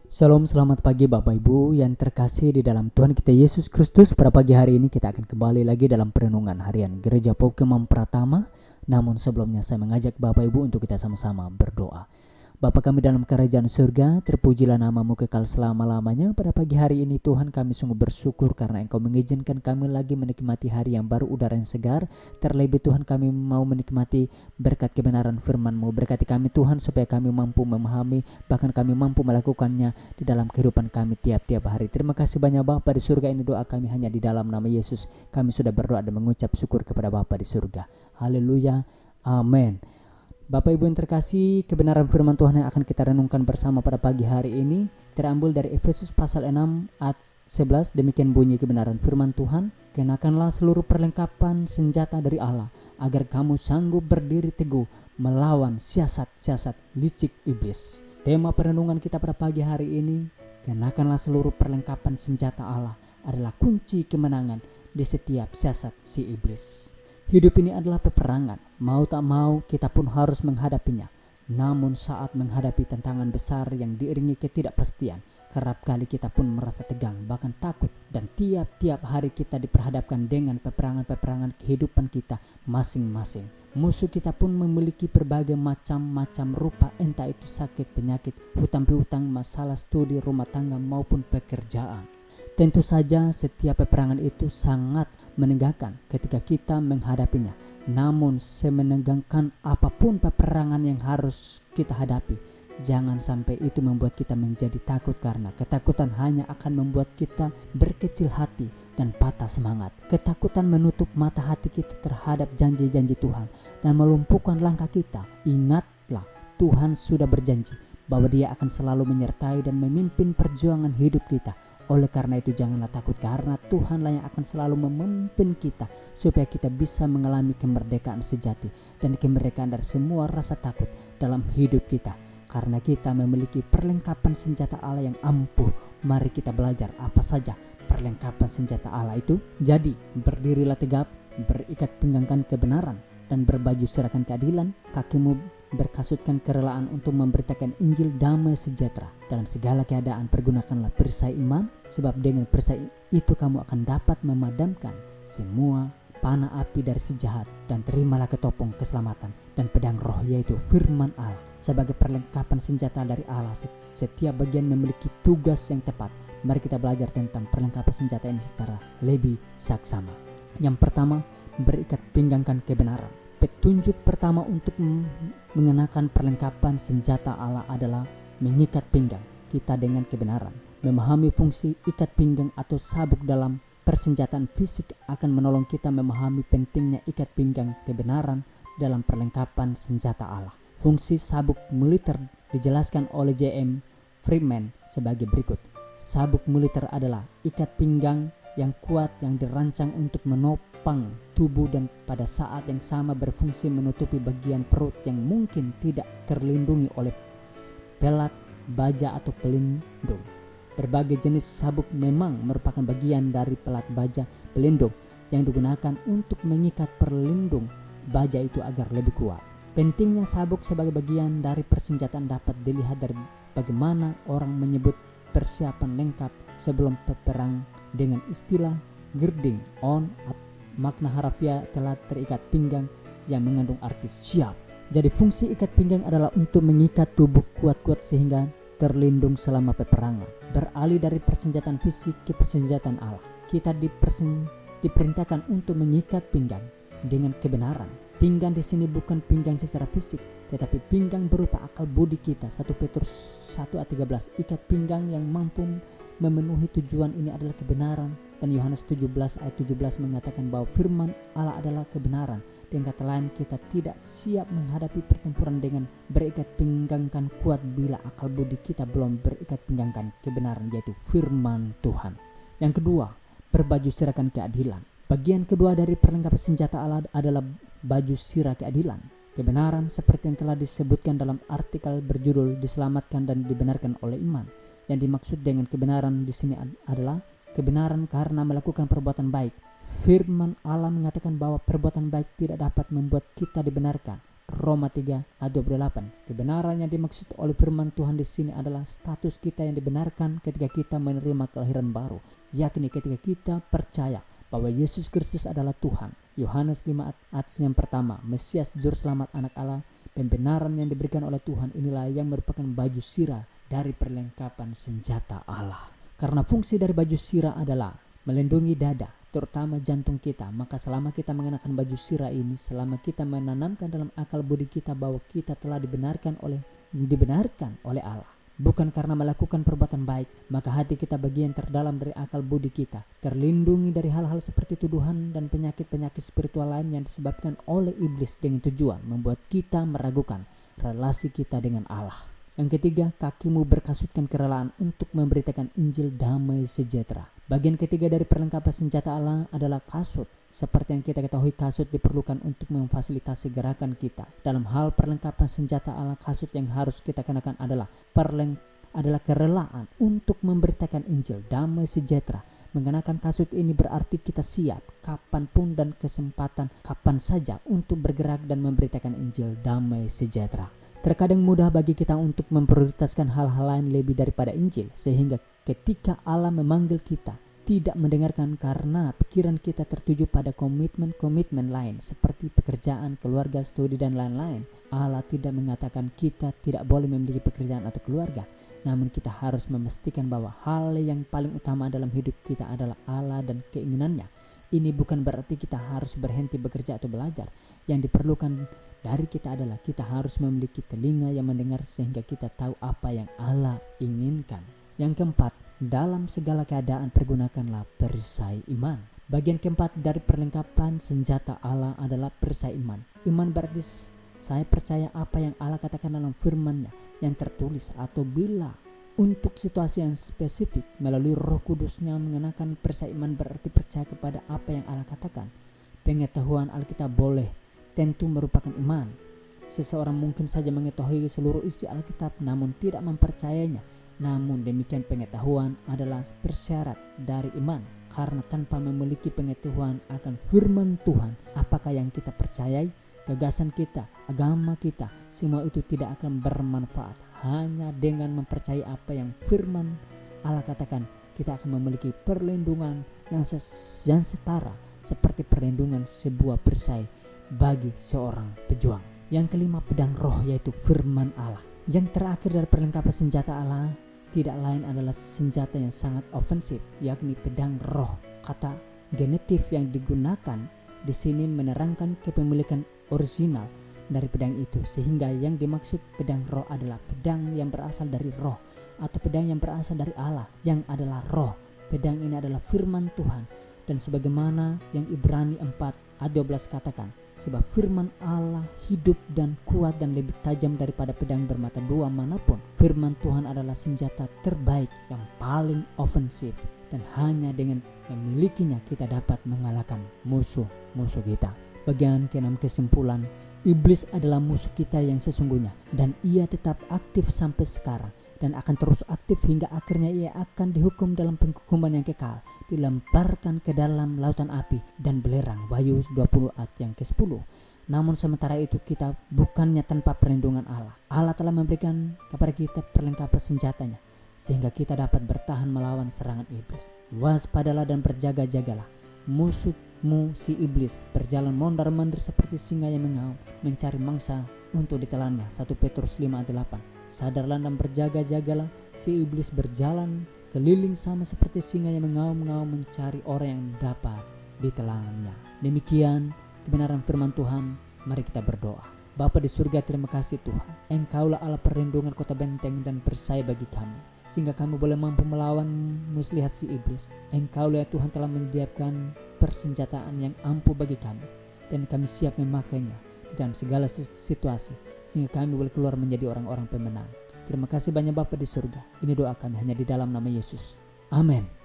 Shalom, selamat pagi Bapak Ibu yang terkasih di dalam Tuhan kita Yesus Kristus. Pada pagi hari ini kita akan kembali lagi dalam perenungan harian Gereja Pokemon Pratama. Namun sebelumnya saya mengajak Bapak Ibu untuk kita sama-sama berdoa. Bapa kami dalam kerajaan surga, terpujilah namamu kekal selama-lamanya. Pada pagi hari ini Tuhan, kami sungguh bersyukur karena Engkau mengizinkan kami lagi menikmati hari yang baru, udara yang segar. Terlebih Tuhan, kami mau menikmati berkat kebenaran firman-Mu. Berkati kami Tuhan supaya kami mampu memahami, bahkan kami mampu melakukannya di dalam kehidupan kami tiap-tiap hari. Terima kasih banyak Bapa di surga. Ini doa kami hanya di dalam nama Yesus. Kami sudah berdoa dan mengucap syukur kepada Bapa di surga. Haleluya. Amin. Bapak Ibu yang terkasih, kebenaran firman Tuhan yang akan kita renungkan bersama pada pagi hari ini terambil dari Efesus pasal 6 ayat 11. Demikian bunyi kebenaran firman Tuhan. Kenakanlah seluruh perlengkapan senjata dari Allah, agar kamu sanggup berdiri teguh melawan siasat-siasat licik iblis. Tema perenungan kita pada pagi hari ini, kenakanlah seluruh perlengkapan senjata Allah, adalah kunci kemenangan di setiap siasat si iblis. Hidup ini adalah peperangan, mau tak mau kita pun harus menghadapinya. Namun saat menghadapi tantangan besar yang diiringi ketidakpastian, kerap kali kita pun merasa tegang, bahkan takut. Dan tiap-tiap hari kita diperhadapkan dengan peperangan-peperangan kehidupan kita masing-masing. Musuh kita pun memiliki berbagai macam-macam rupa, entah itu sakit, penyakit, hutang piutang, masalah studi, rumah tangga maupun pekerjaan. Tentu saja setiap peperangan itu sangat menegangkan ketika kita menghadapinya. Namun semenegangkan apapun peperangan yang harus kita hadapi, jangan sampai itu membuat kita menjadi takut, karena ketakutan hanya akan membuat kita berkecil hati dan patah semangat. Ketakutan menutup mata hati kita terhadap janji-janji Tuhan dan melumpuhkan langkah kita. Ingatlah, Tuhan sudah berjanji bahwa Dia akan selalu menyertai dan memimpin perjuangan hidup kita. Oleh karena itu janganlah takut, karena Tuhanlah yang akan selalu memimpin kita supaya kita bisa mengalami kemerdekaan sejati dan kemerdekaan dari semua rasa takut dalam hidup kita. Karena kita memiliki perlengkapan senjata Allah yang ampuh. Mari kita belajar apa saja perlengkapan senjata Allah itu. Jadi berdirilah tegap, berikat pinggangkan kebenaran, dan berbaju sirakan keadilan. Kakimu berkasutkan kerelaan untuk memberitakan Injil damai sejahtera. Dalam segala keadaan pergunakanlah perisai iman, sebab dengan perisai itu kamu akan dapat memadamkan semua panah api dari si jahat. Dan terimalah ketopong keselamatan dan pedang roh, yaitu firman Allah. Sebagai perlengkapan senjata dari Allah, setiap bagian memiliki tugas yang tepat. Mari kita belajar tentang perlengkapan senjata ini secara lebih saksama. Yang pertama, berikat pinggangkan kebenaran. Petunjuk pertama untuk mengenakan perlengkapan senjata Allah adalah mengikat pinggang kita dengan kebenaran. Memahami fungsi ikat pinggang atau sabuk dalam persenjataan fisik akan menolong kita memahami pentingnya ikat pinggang kebenaran dalam perlengkapan senjata Allah. Fungsi sabuk militer dijelaskan oleh J.M. Freeman sebagai berikut. Sabuk militer adalah ikat pinggang yang kuat yang dirancang untuk menopang tubuh dan pada saat yang sama berfungsi menutupi bagian perut yang mungkin tidak terlindungi oleh pelat, baja atau pelindung. Berbagai jenis sabuk memang merupakan bagian dari pelat, baja, pelindung yang digunakan untuk mengikat pelindung baja itu agar lebih kuat. Pentingnya sabuk sebagai bagian dari persenjataan dapat dilihat dari bagaimana orang menyebut persiapan lengkap sebelum peperang dengan istilah girding on. Makna harafiah telah terikat pinggang yang mengandung arti siap. Jadi fungsi ikat pinggang adalah untuk mengikat tubuh kuat-kuat sehingga terlindung selama peperangan. Beralih dari persenjataan fisik ke persenjataan Allah, kita diperintahkan untuk mengikat pinggang dengan kebenaran. Pinggang di sini bukan pinggang secara fisik, tetapi pinggang berupa akal budi kita. 1 Petrus 1 ayat 13. Ikat pinggang yang mampu memenuhi tujuan ini adalah kebenaran. Dan Yohanes 17 ayat 17 mengatakan bahwa firman Allah adalah kebenaran. Dengan kata lain, kita tidak siap menghadapi pertempuran dengan berikat pinggangkan kuat bila akal budi kita belum berikat pinggangkan kebenaran, yaitu firman Tuhan. Yang kedua, berbaju sirakan keadilan. Bagian kedua dari perlengkapan senjata Allah adalah baju sirah keadilan. Kebenaran seperti yang telah disebutkan dalam artikel berjudul diselamatkan dan dibenarkan oleh iman. Yang dimaksud dengan kebenaran di sini adalah kebenaran karena melakukan perbuatan baik. Firman Allah mengatakan bahwa perbuatan baik tidak dapat membuat kita dibenarkan. Roma 3 ayat 28. Kebenaran yang dimaksud oleh firman Tuhan di sini adalah status kita yang dibenarkan ketika kita menerima kelahiran baru, yakni ketika kita percaya bahwa Yesus Kristus adalah Tuhan. Yohanes 5 ayat yang pertama, Mesias Juru Selamat Anak Allah. Pembenaran yang diberikan oleh Tuhan inilah yang merupakan baju sirah dari perlengkapan senjata Allah. Karena fungsi dari baju sirah adalah melindungi dada, terutama jantung kita. Maka selama kita mengenakan baju sirah ini, selama kita menanamkan dalam akal budi kita bahwa kita telah dibenarkan oleh Allah, bukan karena melakukan perbuatan baik, maka hati kita bagian terdalam dari akal budi kita terlindungi dari hal-hal seperti tuduhan dan penyakit-penyakit spiritual lain yang disebabkan oleh iblis dengan tujuan membuat kita meragukan relasi kita dengan Allah. Yang ketiga, kakimu berkasutkan kerelaan untuk memberitakan Injil damai sejahtera. Bagian ketiga dari perlengkapan senjata Allah adalah kasut. Seperti yang kita ketahui, kasut diperlukan untuk memfasilitasi gerakan kita. Dalam hal perlengkapan senjata Allah, kasut yang harus kita kenakan adalah kerelaan untuk memberitakan Injil damai sejahtera. Mengenakan kasut ini berarti kita siap kapanpun dan kesempatan kapan saja untuk bergerak dan memberitakan Injil damai sejahtera. Terkadang mudah bagi kita untuk memprioritaskan hal-hal lain lebih daripada Injil, sehingga ketika Allah memanggil kita tidak mendengarkan karena pikiran kita tertuju pada komitmen lain seperti pekerjaan, keluarga, studi dan lain-lain. Allah tidak mengatakan kita tidak boleh memiliki pekerjaan atau keluarga, namun kita harus memastikan bahwa hal yang paling utama dalam hidup kita adalah Allah dan keinginannya. Ini bukan berarti kita harus berhenti bekerja atau belajar. Yang diperlukan dari kita adalah kita harus memiliki telinga yang mendengar sehingga kita tahu apa yang Allah inginkan. Yang keempat, dalam segala keadaan pergunakanlah perisai iman. Bagian keempat dari perlengkapan senjata Allah adalah perisai iman. Iman berarti saya percaya apa yang Allah katakan dalam firman-Nya yang tertulis, atau bila untuk situasi yang spesifik melalui Roh Kudus-Nya mengenakan perisai iman berarti percaya kepada apa yang Allah katakan. Pengetahuan Alkitab boleh tentu merupakan iman. Seseorang mungkin saja mengetahui seluruh isi Alkitab namun tidak mempercayainya. Namun demikian pengetahuan adalah persyarat dari iman. Karena tanpa memiliki pengetahuan akan firman Tuhan, apakah yang kita percayai, gagasan kita, agama kita, semua itu tidak akan bermanfaat. Hanya dengan mempercayai apa yang firman Allah katakan, kita akan memiliki perlindungan yang setara seperti perlindungan sebuah perisai bagi seorang pejuang. Yang kelima, pedang roh, yaitu firman Allah. Yang terakhir dari perlengkapan senjata Allah tidak lain adalah senjata yang sangat ofensif, yakni pedang roh. Kata genetif yang digunakan di sini menerangkan kepemilikan original dari pedang itu, sehingga yang dimaksud pedang roh adalah pedang yang berasal dari roh atau pedang yang berasal dari Allah yang adalah roh. Pedang ini adalah firman Tuhan, dan sebagaimana yang Ibrani 4 ayat 12 katakan, sebab firman Allah hidup dan kuat dan lebih tajam daripada pedang bermata dua manapun. Firman Tuhan adalah senjata terbaik yang paling ofensif, dan hanya dengan memilikinya kita dapat mengalahkan musuh-musuh kita. Bagian keenam, kesimpulan, iblis adalah musuh kita yang sesungguhnya, dan ia tetap aktif sampai sekarang dan akan terus aktif hingga akhirnya ia akan dihukum dalam penghukuman yang kekal, dilemparkan ke dalam lautan api dan belerang. Wahyu 20 ayat yang ke-10. Namun sementara itu kita bukannya tanpa perlindungan Allah. Allah telah memberikan kepada kita perlengkapan senjatanya sehingga kita dapat bertahan melawan serangan iblis. Waspadalah dan berjaga-jagalah. Musuhmu si iblis berjalan mondar-mandir seperti singa yang mengaum mencari mangsa untuk ditelannya. 1 Petrus 5 ayat 8. Sadarlah dan berjaga-jagalah, si iblis berjalan keliling sama seperti singa yang mengaum-ngaum mencari orang yang dapat ditelannya. Demikian kebenaran firman Tuhan. Mari kita berdoa. Bapa di surga, terima kasih Tuhan. Engkaulah Allah perlindungan, kota benteng dan perisai bagi kami, sehingga kami boleh mampu melawan muslihat si iblis. Engkaulah ya Tuhan telah menyediakan persenjataan yang ampuh bagi kami, dan kami siap memakainya di dalam segala situasi, sehingga kami boleh keluar menjadi orang-orang pemenang. Terima kasih banyak Bapa di surga. Ini doa kami hanya di dalam nama Yesus. Amin.